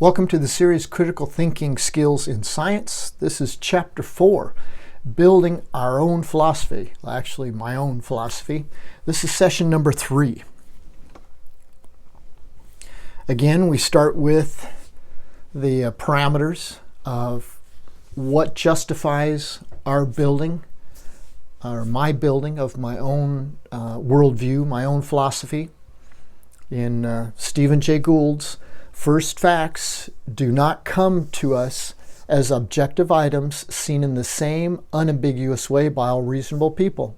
Welcome to the series Critical Thinking Skills in Science. This is Chapter 4, Building Our Own Philosophy. Actually, my own philosophy. This is session number 3. Again, we start with the parameters of what justifies our building, or my building of my own worldview, my own philosophy. In Stephen Jay Gould's First Facts do not come to us as objective items seen in the same unambiguous way by all reasonable people.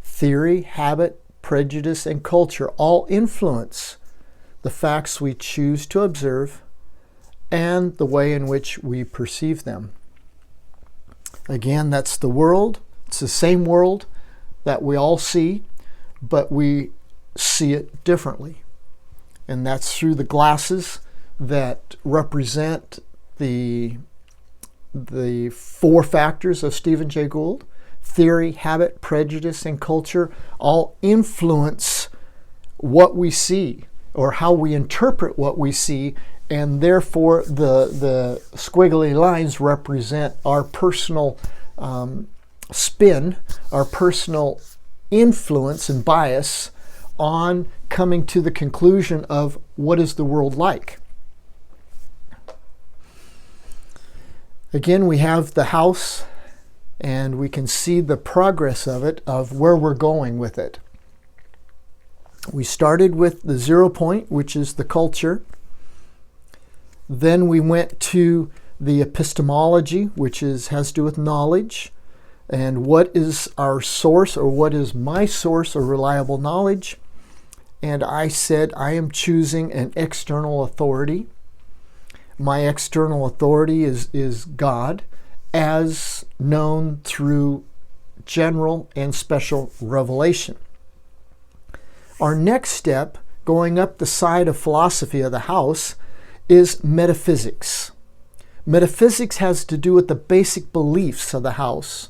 Theory, habit, prejudice, and culture all influence the facts we choose to observe and the way in which we perceive them. Again, that's the world. It's the same world that we all see, but we see it differently. And that's through the glasses that represent the 4 factors of Stephen Jay Gould. Theory, habit, prejudice, and culture all influence what we see or how we interpret what we see, and therefore the squiggly lines represent our personal spin, our personal influence and bias on coming to the conclusion of what is the world like. Again, we have the house, and we can see the progress of it, of where we're going with it. We started with the 0 point, which is the culture. Then we went to the epistemology, which has to do with knowledge. And what is our source, or what is my source of reliable knowledge? And I said I am choosing an external authority. My external authority is God, as known through general and special revelation. Our next step, going up the side of philosophy of the house, is metaphysics. Metaphysics has to do with the basic beliefs of the house.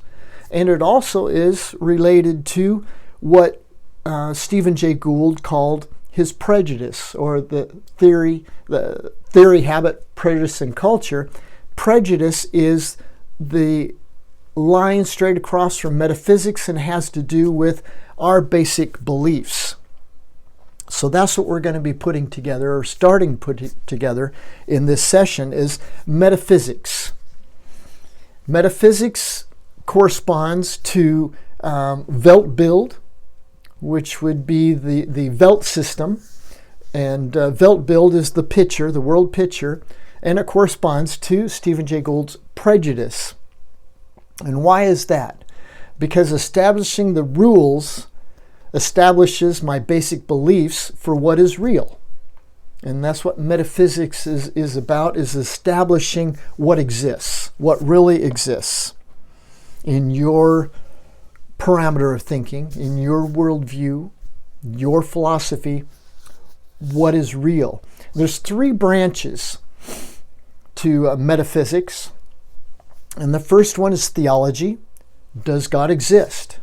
And it also is related to what Stephen Jay Gould called his prejudice, or the theory, habit, prejudice, and culture. Prejudice is the line straight across from metaphysics and has to do with our basic beliefs. So that's what we're going to be putting together, or starting to put together in this session, is metaphysics. Metaphysics corresponds to Weltbild, which would be the Welt system. And Weltbild is the picture, the world picture, and it corresponds to Stephen Jay Gould's prejudice. And why is that? Because establishing the rules establishes my basic beliefs for what is real. And that's what metaphysics is about, is establishing what exists, what really exists in your parameter of thinking, in your worldview, your philosophy, what is real. There's 3 branches to metaphysics. And the first one is theology. Does God exist?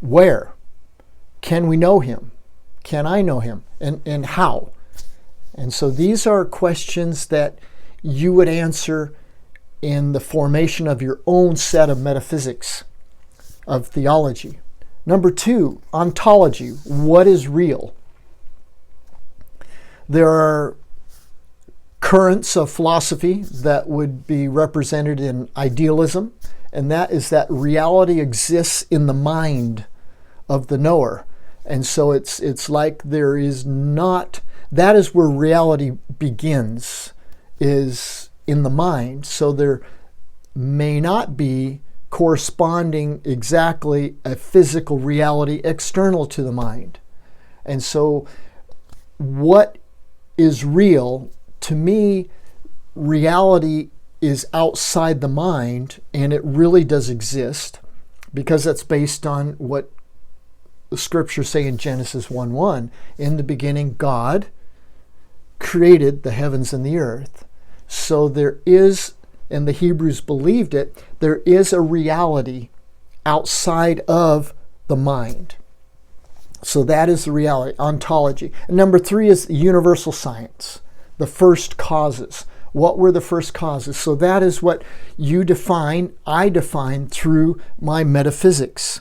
Where? Can we know him? Can I know him? And how? And so these are questions that you would answer in the formation of your own set of metaphysics, of theology. Number 2, ontology. What is real? There are currents of philosophy that would be represented in idealism, and that is that reality exists in the mind of the knower. And so it's like there is not, that is where reality begins, is in the mind. So there may not be corresponding exactly a physical reality external to the mind. And so what is real, to me, reality is outside the mind, and it really does exist, because that's based on what the scriptures say in Genesis 1:1. In the beginning, God created the heavens and the earth. So there is, and the Hebrews believed it, there is a reality outside of the mind. So that is the reality, ontology. And number 3 is universal science. the first causes. What were the first causes? So that is what you define, I define through my metaphysics.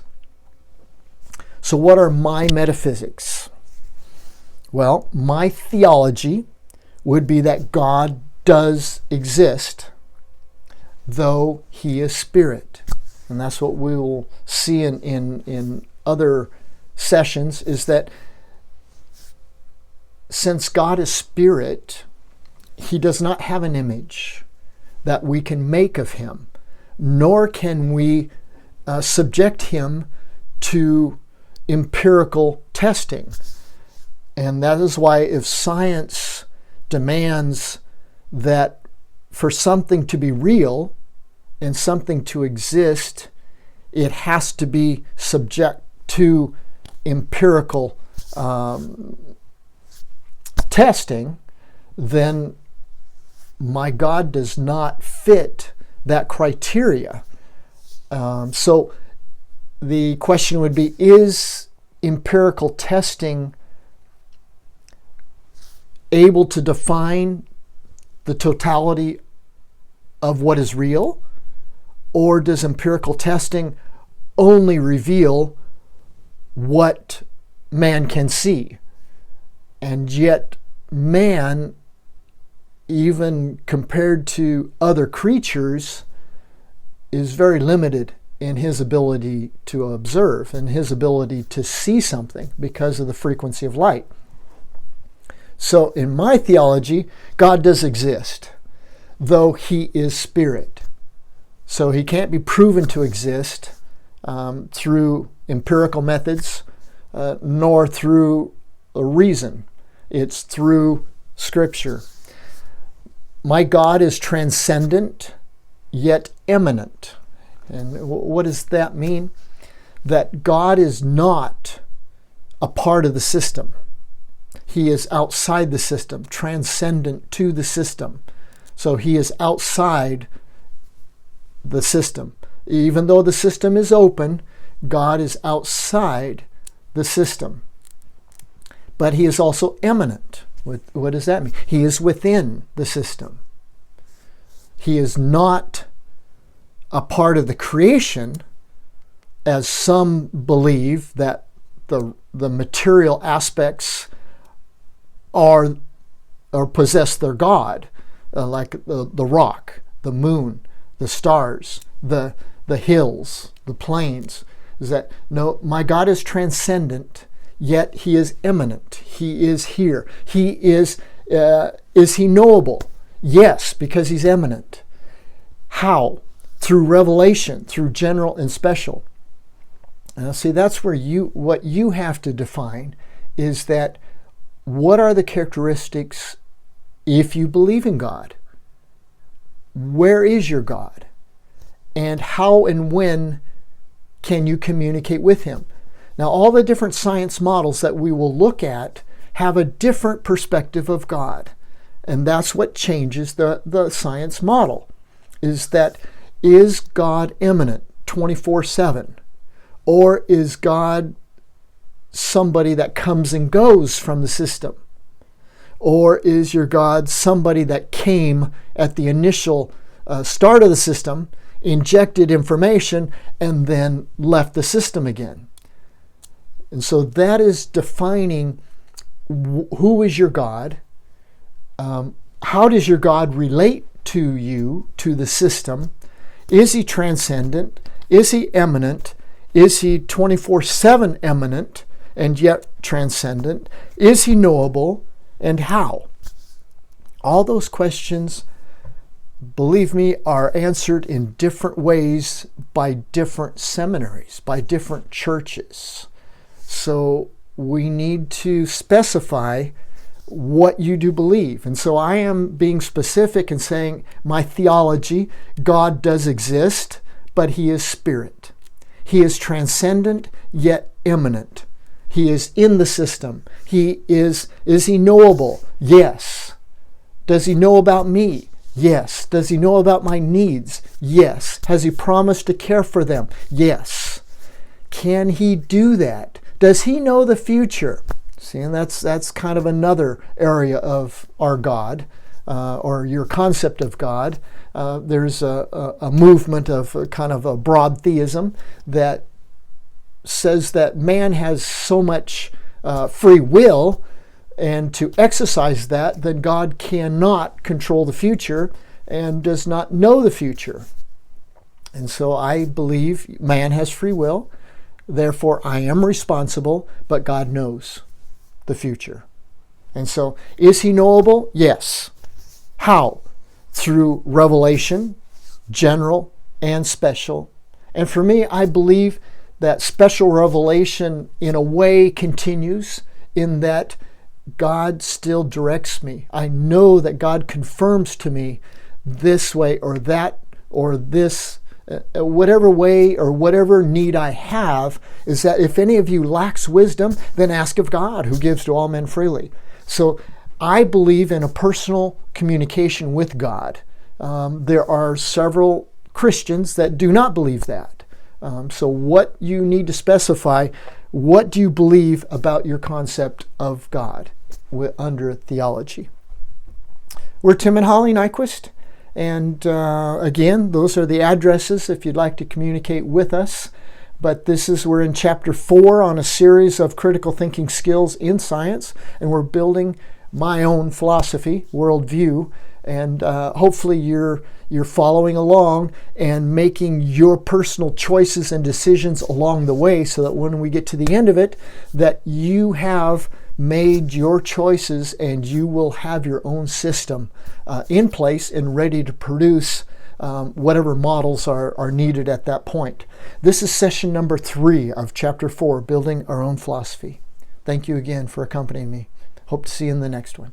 So what are my metaphysics? Well, my theology would be that God does exist, though he is spirit. And that's what we will see in other sessions, is that since God is spirit, he does not have an image that we can make of him, nor can we subject him to empirical testing. And that is why if science demands that for something to be real and something to exist, it has to be subject to empirical testing, then my God does not fit that criteria. So the question would be, is empirical testing able to define the totality of what is real? Or does empirical testing only reveal what man can see? And yet man, even compared to other creatures, is very limited in his ability to observe and his ability to see something because of the frequency of light. So in my theology, God does exist, though he is spirit. So he can't be proven to exist through empirical methods, nor through a reason. It's through Scripture. My God is transcendent, yet immanent. And what does that mean? That God is not a part of the system. He is outside the system, transcendent to the system. So he is outside the system. Even though the system is open, God is outside the system. But he is also immanent. What does that mean? He is within the system. He is not a part of the creation, as some believe that the material aspects are or possess their God, like the rock, the moon, the stars, the hills, the plains. Is that no? My God is transcendent, yet he is immanent. He is here. He is he knowable? Yes, because he's immanent. How? Through revelation, through general and special. Now, see, that's where what you have to define is that what are the characteristics if you believe in God? Where is your God? And how and when can you communicate with him? Now, all the different science models that we will look at have a different perspective of God. And that's what changes the science model, is that is God immanent 24/7? Or is God somebody that comes and goes from the system? Or is your God somebody that came at the initial start of the system, injected information, and then left the system again? And so that is defining who is your God, how does your God relate to you, to the system? Is he transcendent? Is he immanent? Is he 24/7 immanent and yet transcendent? Is he knowable? And how? All those questions, believe me, are answered in different ways by different seminaries, by different churches. So we need to specify what you do believe. And so I am being specific and saying my theology, God does exist, but he is spirit. He is transcendent, yet immanent. He is in the system. Is he knowable? Yes. Does he know about me? Yes. Does he know about my needs? Yes. Has he promised to care for them? Yes. Can he do that? Does he know the future? See, and that's kind of another area of our God, or your concept of God. There's a movement of kind of a broad theism that says that man has so much free will, and to exercise that, then God cannot control the future and does not know the future. And so I believe man has free will, therefore I am responsible, but God knows the future. And so, is he knowable? Yes. How? Through revelation, general and special. And for me, I believe that special revelation in a way continues in that God still directs me. I know that God confirms to me this way or that or this, whatever way or whatever need I have, is that if any of you lacks wisdom, then ask of God, who gives to all men freely. So I believe in a personal communication with God. There are several Christians that do not believe that. So what you need to specify, what do you believe about your concept of God under theology? We're Tim and Holly Nyquist, and again, those are the addresses if you'd like to communicate with us. But we're in chapter 4 on a series of critical thinking skills in science, and we're building my own philosophy, worldview, and hopefully you're following along and making your personal choices and decisions along the way, so that when we get to the end of it, that you have made your choices and you will have your own system in place and ready to produce whatever models are needed at that point. This is session number 3 of chapter 4, Building Our Own Philosophy. Thank you again for accompanying me. Hope to see you in the next one.